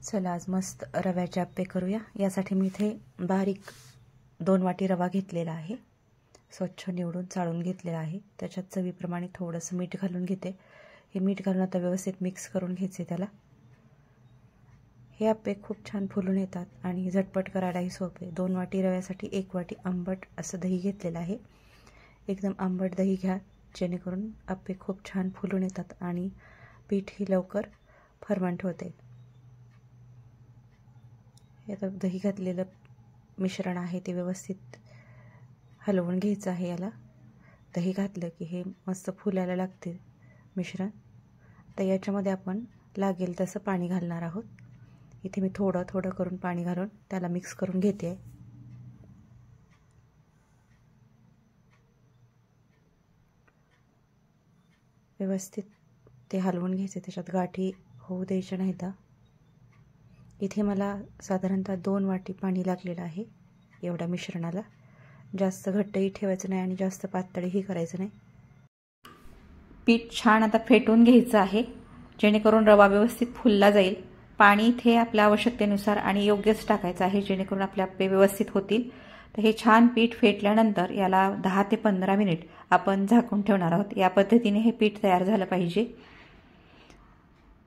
चला आज मस्त रव्याचे आप्पे करूया। यासाठी मी इथे बारीक 2 वाटी रवा घेतलेला आहे। स्वच्छ निवडून चाळून घेतलेला आहे। त्याच्यात चवीप्रमाणे थोडंसं मीठ घालून घेते। हे मीठ घालून आता व्यवस्थित मिक्स करून घ्यायचे त्याला। हे आप्पे खूप छान फुलून येतात आणि झटपट करायलाही सोपे। 2 वाटी रव्यासाठी 1 वाटी आंबट असं दही घेतलेलं आहे। एकदम आंबट दही घ्या जेणेकरून आप्पे खूप छान फुलून येतात आणि पीठही लवकर फर्मंट होते। आता दही घातलेलं मिश्रण आहे ते व्यवस्थित हलवून घ्यायचं आहे। याला दही घातलं की हे मस्त फुलायला लागते मिश्रण। तर याच्यामध्ये आपण लागेल तसं पाणी घालणार आहोत। इथे मी थोडं थोडं करून पाणी घालून त्याला मिक्स करून घेते। व्यवस्थित ते हलवून घ्यायचे, त्याच्यात गाठी होऊ द्यायच्या नाहीत। इथे मला साधारणतः 2 वाटी पाणी लागलेलं आहे एवढ्या मिश्रणाला। जास्त घट्टही ठेवायचं नाही आणि जास्त पातळही करायचं नाही। पीठ छान आता फेटून घ्यायचं आहे जेणेकरून रवा व्यवस्थित फुलला जाईल। पाणी इथे आपल्या आवश्यकतेनुसार आणि योग्यच टाकायचं आहे जेणेकरून आपले आप्पे व्यवस्थित होतील। तर हे छान पीठ फेटल्यानंतर याला 10 ते 15 मिनिट आपण झाकून ठेवणार आहोत। या पद्धतीने हे पीठ तयार झालं पाहिजे।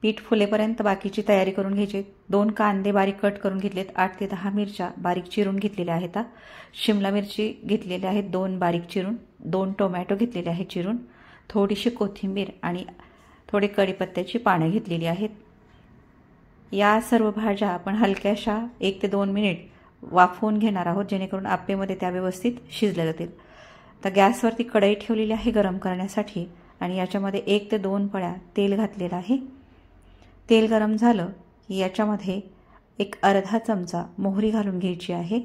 पीठ फुलेपर्यंत बाकीची तयारी करून घ्यायची। 2 कांदे बारीक कट करून घेतलेत। 8 ते 10 मिरच्या बारीक चिरून घेतलेल्या आहेत। शिमला मिरची घेतलेल्या आहेत 2 बारीक चिरून। 2 टोमॅटो घेतलेले आहेत चिरून। थोडीशी कोथिंबीर आणि थोडे कढीपत्त्याची पाने घेतलेली आहेत। या सर्व भाज्या आपण हलक्याशा 1 ते 2 मिनिट वाफवून घेणार आहोत जेणेकरून आप्पेमध्ये त्या व्यवस्थित शिजल्या जातील। तर गॅसवरती कढई ठेवलेली आहे गरम करण्यासाठी आणि याच्यामध्ये 1 ते 2 पळ्या तेल घातलेलं आहे। तेल गरम झालं की याच्यामध्ये एक अर्धा चमचा मोहरी घालून घ्यायची आहे।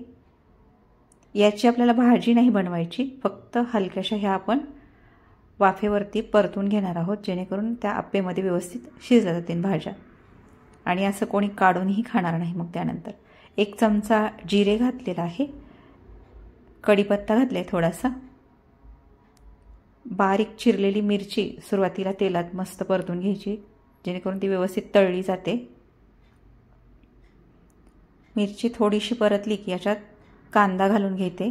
याची आपल्याला भाजी नाही बनवायची, फक्त हलक्याशा ह्या आपण वाफेवरती परतून घेणार आहोत जेणेकरून त्या आप्पेमध्ये व्यवस्थित शिजल्या जातील भाज्या आणि असं कोणी काढूनही खाणार नाही। मग त्यानंतर 1 चमचा जिरे घातलेला आहे। कढीपत्ता घातलाय थोडासा। बारीक चिरलेली मिरची सुरुवातीला तेलात मस्त परतून घ्यायची जेणेकरून ती व्यवस्थित तळली जाते। मिरची थोडीशी परतली की याच्यात कांदा घालून घेते।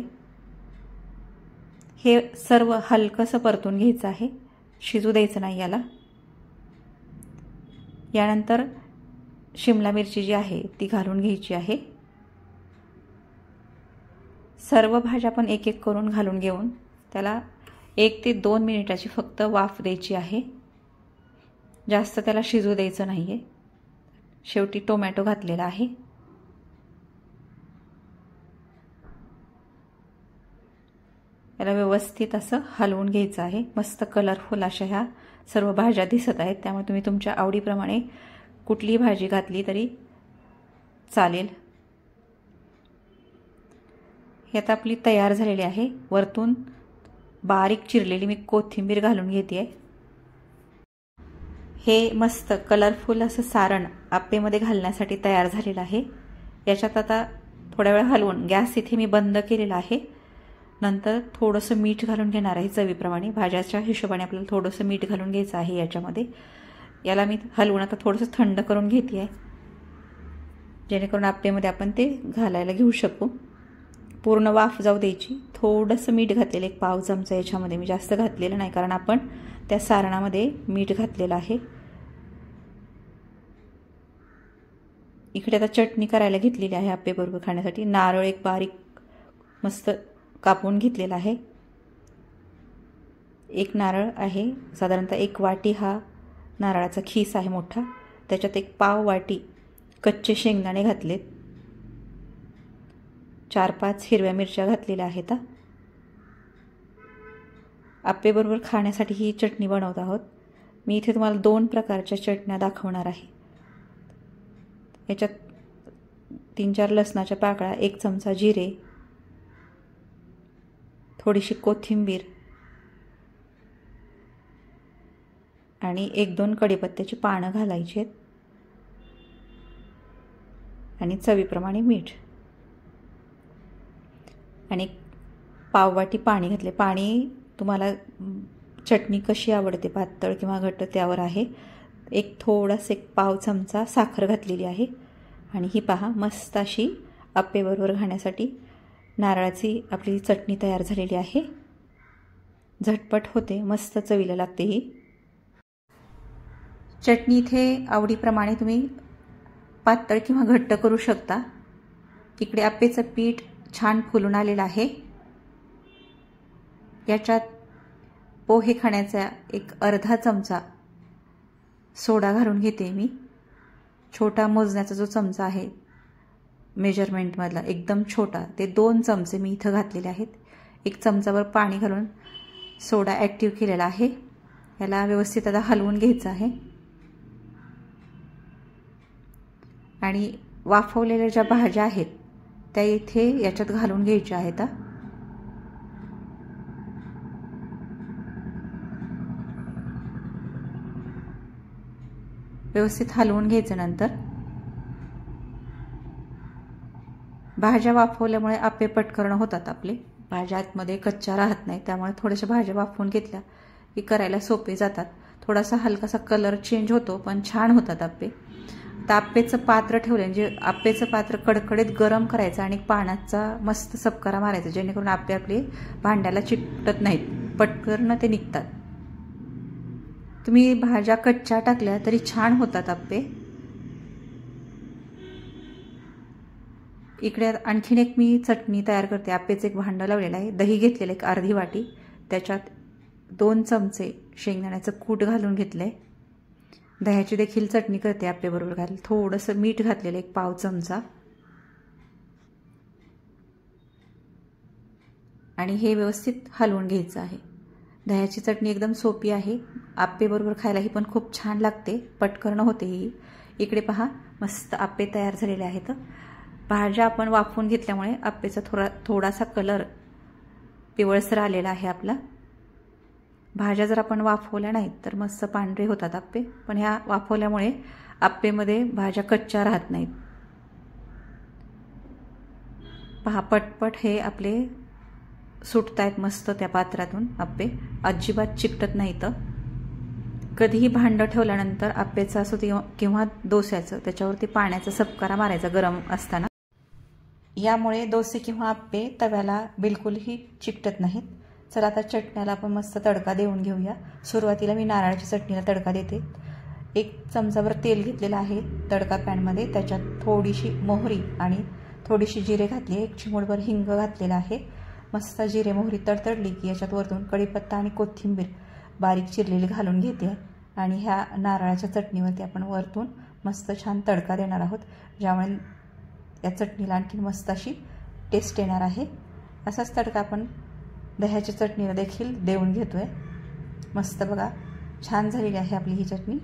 हे सर्व हलकंसं परतून घ्यायचं आहे, शिजू द्यायचं नाही याला। यानंतर शिमला मिरची जी आहे ती घालून घ्यायची आहे। सर्व भाज्या आपण एक एक करून घालून घेऊन त्याला 1 ते 2 मिनिटाची फक्त वाफ द्यायची आहे, जास्त त्याला शिजू द्यायचं नाहीये। शेवटी टोमॅटो घातलेला आहे। याला व्यवस्थित असं हलवून घ्यायचं आहे। मस्त कलरफुल अशा ह्या सर्व भाज्या दिसत आहेत, त्यामुळे तुम्ही तुमच्या आवडीप्रमाणे कुठलीही भाजी घातली तरी चालेल। हे आता आपली तयार झालेली आहे। वरतून बारीक चिरलेली मी कोथिंबीर घालून घेते। हे मस्त कलरफुल असं सारण आप्पेमध्ये घालण्यासाठी तयार झालेलं आहे। याच्यात आता थोड्या वेळ हलवून गॅस इथे मी बंद केलेला आहे। नंतर थोडंसं मीठ घालून घेणार आहे चवीप्रमाणे। भाज्याच्या हिशोबाने आपल्याला थोडंसं मीठ घालून घ्यायचं आहे याच्यामध्ये। याला मी हलवून आता थोडंसं थंड करून घेते आहे जेणेकरून आप्पेमध्ये आपण ते घालायला घेऊ शकू। पूर्ण वाफ जाऊ द्यायची। थोडंसं मीठ घातलेलं 1 पाव चमचा याच्यामध्ये, मी जास्त घातलेलं नाही कारण आपण त्या सारणामध्ये मीठ घातलेलं आहे। इकडे आता चटणी करायला घेतलेली आहे आप्पे बरोबर खाण्यासाठी। नारळ 1 बारीक मस्त कापून घेतलेला आहे। 1 नारळ आहे, साधारणतः 1 वाटी हा नारळाचा खीस आहे मोठा। त्याच्यात 1 पाव वाटी कच्चे शेंगदाणे घातलेत। 4-5 हिरव्या मिरच्या घातलेल्या आहेत। आप्पे बरोबर खाण्यासाठी ही चटणी बनवत आहोत। मी इथे तुम्हाला 2 प्रकारच्या चटण्या दाखवणार आहे। याच्यात 3-4 लसणाच्या पाकळ्या, 1 चमचा जिरे, थोडीशी कोथिंबीर आणि 1-2 कढीपत्त्याची पानं घालायची आहेत आणि चवीप्रमाणे मीठ आणि पाव वाटी पाणी घातले। पाणी तुम्हाला चटणी कशी आवडते, पातळ किंवा घट्ट त्यावर आहे। थोडासा 1 पाव चमचा साखर घातलेली आहे आणि ही पहा मस्त अशी आप्पेबरोबर खाण्यासाठी नारळाची आपली चटणी तयार झालेली आहे. झटपट होते, मस्त चवीला लागते ही चटणी. इथे आवडीप्रमाणे तुम्ही पातळ किंवा घट्ट करू शकता. इकडे आप्पेचं पीठ छान फुलून आलेलं आहे. याच्यात पोहे खाण्याचा एक अर्धा चमचा सोडा घालून घेते मी. छोटा मोजण्याचा जो चमचा आहे मेजरमेंटमधला एकदम छोटा, ते 2 चमचे मी इथं घातलेले आहेत. 1 चमचाभर पाणी घालून सोडा ॲक्टिव्ह केलेला आहे. याला व्यवस्थित आता हलवून घ्यायचं आहे. आणि वाफवलेल्या ज्या भाज्या आहेत त्या इथे याच्यात घालून घ्यायच्या आहेत. व्यवस्थित हलवून घ्यायचं. नंतर भाज्या वाफवल्यामुळे आप्पे पटकन होतात आपले. भाज्या आतमध्ये कच्च्या राहत नाही, त्यामुळे थोड्याशा भाज्या वाफवून घेतल्या की करायला सोपे जातात. थोडासा हलकासा कलर चेंज होतो पण छान होतात आप्पे. आता आप्पेचं पात्र ठेवलं म्हणजे आप्पेचं पात्र कडकडीत गरम करायचं आणि पाण्याचा मस्त सपकारा मारायचा, जेणेकरून आप्पे आपले भांड्याला चिकटत नाहीत, पटकन ते निघतात. तुम्ही भाज्या कच्च्या टाकल्या तरी छान होतात आप्पे. इकडे आणखीन एक मी चटणी तयार करते. आप्पेचं एक भांडं लावलेलं आहे. दही घेतलेलं एक अर्धी वाटी, त्याच्यात 2 चमचे शेंगदाण्याचं कूट घालून घेतलंय. दह्याची देखील चटणी करते आप्पेबरोबर घाल. थोडंसं मीठ घातलेलं 1 पाव चमचा. आणि हे व्यवस्थित हलवून घ्यायचं आहे. दह्याची चटणी एकदम सोपी आहे. आप्पेबरोबर खायला ही पण खूप छान लागते, पटकन होते ही. इकडे पहा मस्त आप्पे तयार झालेले आहेत. भाज्या आपण वाफवून घेतल्यामुळे आप्पेचा थोडासा कलर पिवळसर आलेला आहे आपला. भाज्या जर आपण वाफवल्या नाहीत तर मस्त पांढरे होतात आप्पे, पण ह्या वाफवल्यामुळे आप्पेमध्ये भाज्या कच्च्या राहत नाहीत. पहा पटपट हे आपले सुटतायत मस्त त्या पात्रातून आप्पे, अजिबात चिकटत नाहीत. कधीही भांडं ठेवल्यानंतर आप्पेचं असो किंवा डोस्याचं त्याच्यावरती पाण्याचा सपकारा मारायचा गरम असताना. यामुळे डोसे किंवा आप्पे तव्याला बिलकुलही चिकटत नाहीत. चला आता चटण्याला आपण मस्त तडका देऊन घेऊया. सुरुवातीला मी नारळाची चटणीला तडका देते. 1 चमचाभर तेल घेतलेलं आहे तडका पॅनमध्ये. त्याच्यात थोडीशी मोहरी आणि थोडीशी जिरे घातली. 1 चिमूटभर हिंग घातलेला आहे. मस्त जिरे मोहरी तडतडली की याच्यात वरतून कढीपत्ता आणि कोथिंबीर बारीक चिरलेली घालून घेते. आणि ह्या नारळाच्या चटणीवरती आपण वरतून मस्त छान तडका देणार आहोत, ज्यामुळे या चटणीला आणखी मस्त अशी टेस्ट येणार आहे. असाच तडका आपण दह्याच्या चटणीला देखील देऊन घेतोय. मस्त बघा छान झालेली आहे आपली ही चटणी.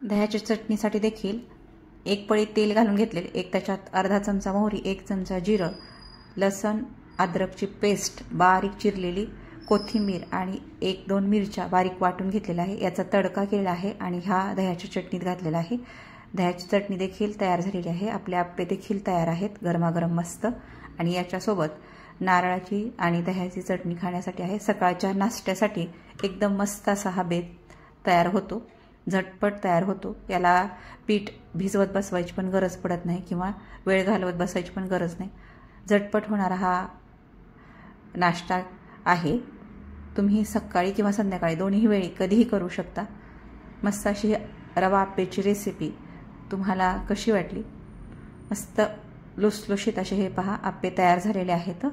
दह्याच्या चटणीसाठी देखील 1 पळी तेल घालून घेतलेले. त्याच्यात अर्धा चमचा मोहरी, 1 चमचा जिरं, लसण अद्रकची पेस्ट बारीक चिरलेली, कोथिंबीर आणि 1-2 मिरच्या बारीक वाटून घेतलेला आहे. याचा तडका केलेला आहे आणि ह्या दह्याच्या चटणीत घातलेला आहे. दह्याची चटणी देखील तयार झालेली आहे. आपले आप्पे देखील तयार आहेत गरमागरम मस्त. आणि याच्यासोबत नारळाची आणि दह्याची चटणी खाण्यासाठी आहे. सकाळच्या नाश्त्यासाठी एकदम मस्त असा हा बेत तयार होतो, झटपट तयार होतो. याला पीठ भिजवत बसवायची पण गरज पडत नाही किंवा वेळ घालवत बसायची पण गरज नाही. झटपट होणारा हा नाश्ता आहे. तुम्ही सकाळी किंवा संध्याकाळी दोन्ही वेळी कधीही करू शकता. मस्त अशी रवा आप्पेची रेसिपी तुम्हाला कशी वाटली? मस्त लुसलुशीत असे हे पहा आप्पे तयार झालेले आहेत.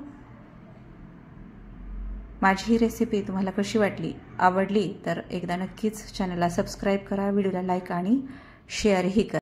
माझी ही रेसिपी तुम्हाला कशी वाटली, आवडली तर एकदा नक्कीच चॅनलला सबस्क्राईब करा, व्हिडिओला लाईक आणि शेअरही करा.